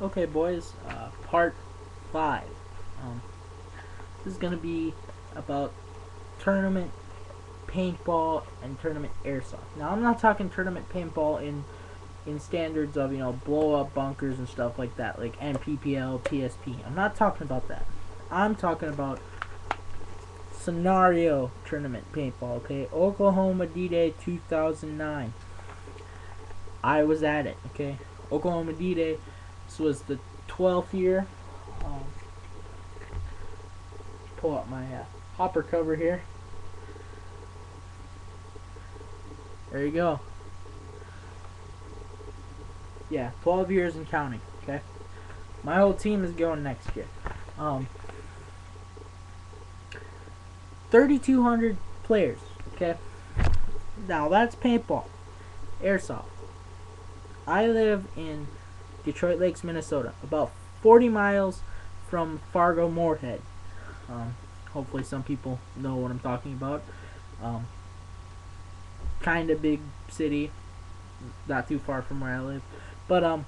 Okay, boys, part 5. Um, this is going to be about tournament paintball and tournament airsoft. Now, I'm not talking tournament paintball in standards of, blow up bunkers and stuff like that, like NPPL, PSP. I'm not talking about that. I'm talking about scenario tournament paintball, okay? Oklahoma D-Day 2009. I was at it, okay? Oklahoma D-Day. This was the 12th year. Um, Pull up my hopper cover here. There you go. Yeah, 12 years and counting, okay? My whole team is going next year. 3,200 players, okay? Now, that's paintball. Airsoft. I live in Detroit Lakes, Minnesota, about 40 miles from Fargo Moorhead. Hopefully some people know what I'm talking about. Kind of big city, not too far from where I live. But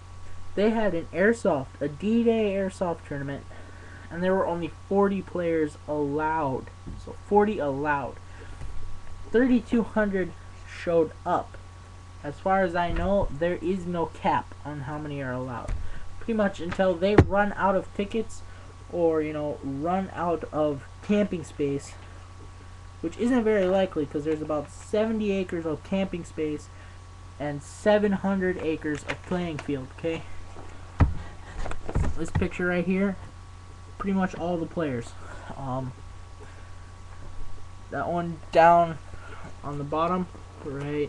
they had an airsoft, a D-Day airsoft tournament, and there were only 40 players allowed. So 40 allowed. 3,200 showed up. As far as I know, there is no cap on how many are allowed. Pretty much until they run out of tickets or, run out of camping space, which isn't very likely because there's about 70 acres of camping space and 700 acres of playing field, okay? This picture right here, pretty much all the players. That one down on the bottom, right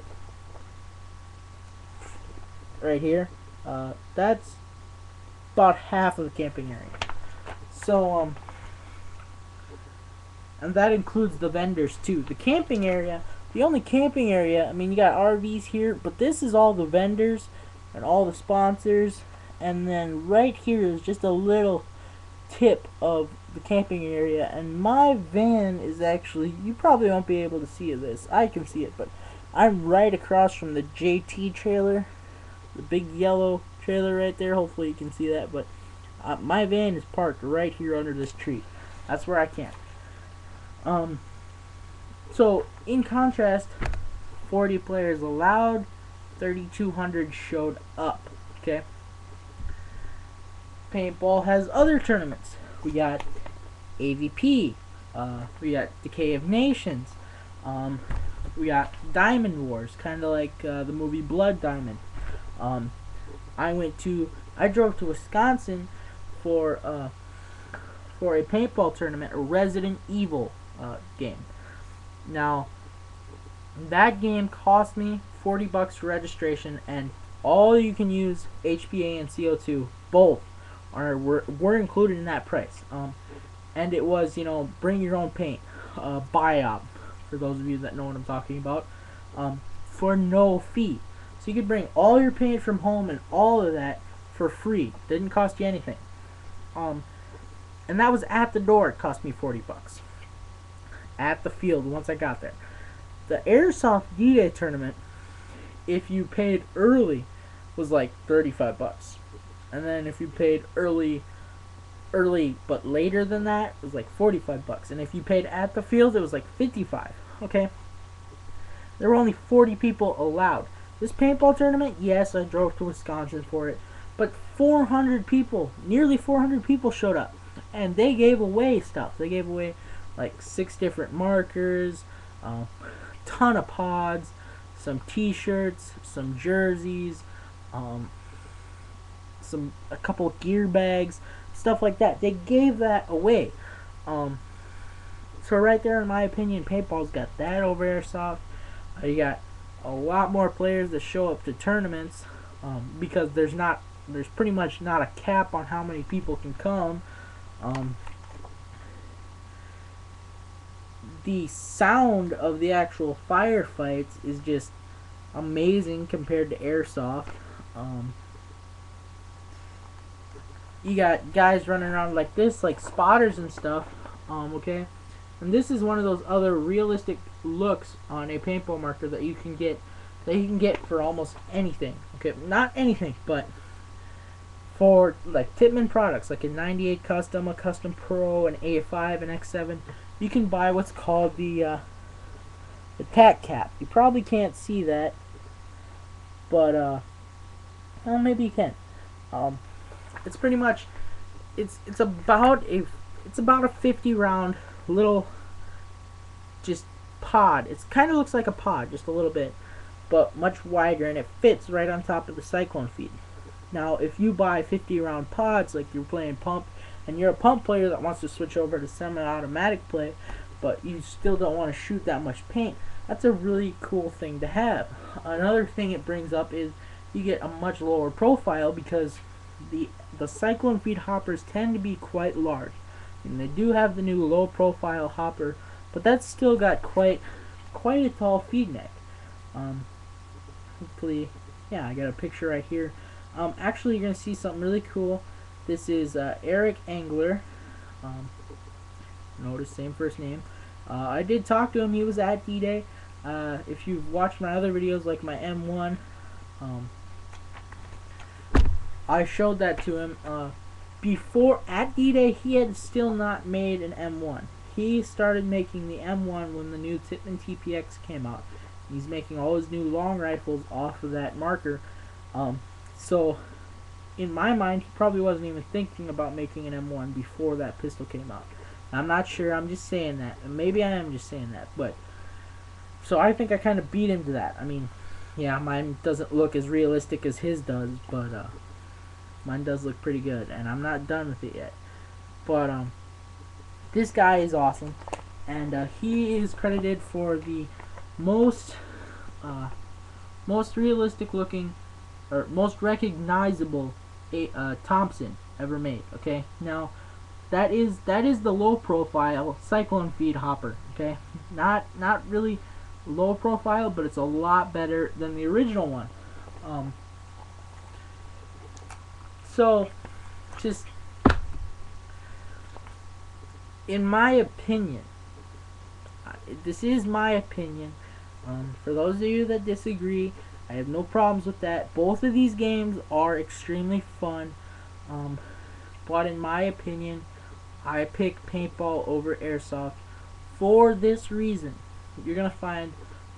here, that's about half of the camping area. So, and that includes the vendors too. The camping area, the only camping area, I mean, you got RVs here, but this is all the vendors and all the sponsors. And then right here is just a little tip of the camping area. And my van is actually, you probably won't be able to see this. I can see it, but I'm right across from the JT trailer. The big yellow trailer right there. Hopefully you can see that. But my van is parked right here under this tree. That's where I camp. So, in contrast, 40 players allowed, 3,200 showed up, okay? Paintball has other tournaments. We got AVP, we got Decay of Nations, we got Diamond Wars, kind of like the movie Blood Diamond. I drove to Wisconsin for a paintball tournament, a Resident Evil game. Now, that game cost me $40 for registration, and all you can use HPA and CO2 both were included in that price. And it was, bring your own paint, BIOB, for those of you that know what I'm talking about, for no fee. So you could bring all your paint from home and all of that for free. Didn't cost you anything. And that was at the door. It cost me $40 at the field once I got there. The Airsoft D-Day tournament, if you paid early, was like $35. And then if you paid early but later than that, it was like $45. And if you paid at the field, it was like $55. Okay? There were only 40 people allowed. This paintball tournament, yes, I drove to Wisconsin for it, but 400 people, nearly 400 people showed up. And they gave away stuff. They gave away like 6 different markers, ton of pods, some t-shirts, some jerseys, a couple of gear bags, stuff like that. They gave that away. So right there, in my opinion, paintball's got that over airsoft. You got a lot more players that show up to tournaments because there's pretty much not a cap on how many people can come. The sound of the actual firefights is just amazing compared to airsoft. You got guys running around like this, like spotters and stuff. Okay, and this is one of those other realistic looks on a paintball marker that you can get for almost anything. Okay, not anything, but for like Tippmann products, like a 98 Custom, a Custom Pro, an A5, an X7, you can buy what's called the tack cap. You probably can't see that, but well, maybe you can. It's pretty much it's about a 50 round little just pod. It kind of looks like a pod, just a little bit, but much wider, and it fits right on top of the cyclone feed. Now, if you buy 50 round pods, like you're playing pump, and you're a pump player that wants to switch over to semi-automatic play, but you still don't want to shoot that much paint, that's a really cool thing to have. Another thing it brings up is you get a much lower profile, because the cyclone feed hoppers tend to be quite large, and they do have the new low profile hopper, but that's still got quite a tall feed neck. Hopefully, yeah, I got a picture right here. Actually, you're gonna see something really cool. This is Eric Engler. Notice same first name. I did talk to him. He was at D-Day. If you've watched my other videos, like my M1, I showed that to him. Before, at D-Day, he had still not made an M1. He started making the M1 when the new Tippmann TPX came out. He's making all his new long rifles off of that marker. So, in my mind, he probably wasn't even thinking about making an M1 before that pistol came out. I'm not sure. I'm just saying that. Maybe I am just saying that. But so I think I kind of beat him to that. I mean, yeah, mine doesn't look as realistic as his does, but mine does look pretty good, and I'm not done with it yet. But this guy is awesome, and he is credited for the most realistic looking, or most recognizable Thompson ever made. Okay, now that is the low profile cyclone feed hopper. Okay, not really low profile, but it's a lot better than the original one. So just in my opinion, this is my opinion. For those of you that disagree, I have no problems with that. Both of these games are extremely fun, but in my opinion, I pick paintball over airsoft for this reason. You're going to find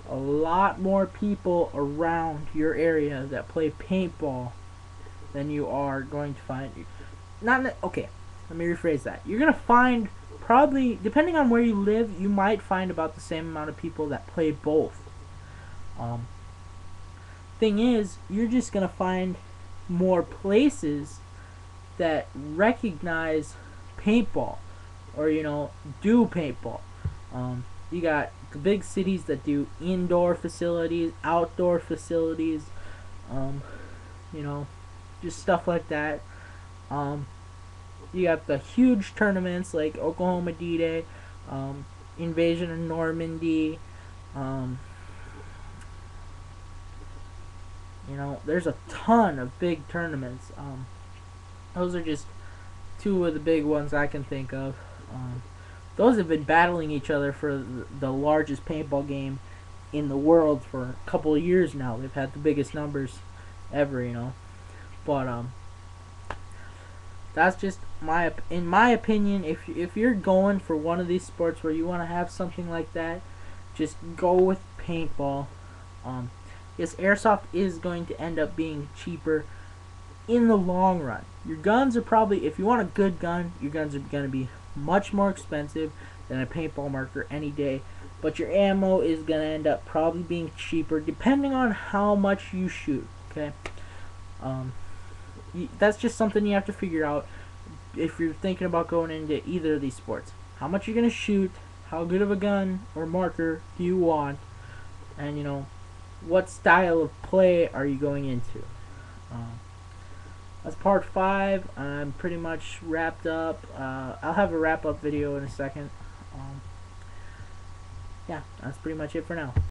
a lot more people around your area that play paintball than you are going to find. Okay, let me rephrase that. You're going to find, probably, depending on where you live, you might find about the same amount of people that play both. Thing is, you're just going to find more places that recognize paintball, or do paintball. You got the big cities that do indoor facilities, outdoor facilities, just stuff like that. You got the huge tournaments like Oklahoma D-Day, Invasion of Normandy. There's a ton of big tournaments. Those are just two of the big ones I can think of. Those have been battling each other for the largest paintball game in the world for a couple of years now. They've had the biggest numbers ever, But that's just in my opinion. If you're going for one of these sports where you want to have something like that, just go with paintball. Yes, airsoft is going to end up being cheaper in the long run. Your guns are probably, if you want a good gun, your guns are going to be much more expensive than a paintball marker any day. But your ammo is going to end up probably being cheaper depending on how much you shoot. Okay, that's just something you have to figure out if you're thinking about going into either of these sports. How much you're going to shoot, how good of a gun or marker do you want, and what style of play are you going into. That's part 5. I'm pretty much wrapped up. I'll have a wrap up video in a second. Yeah, that's pretty much it for now.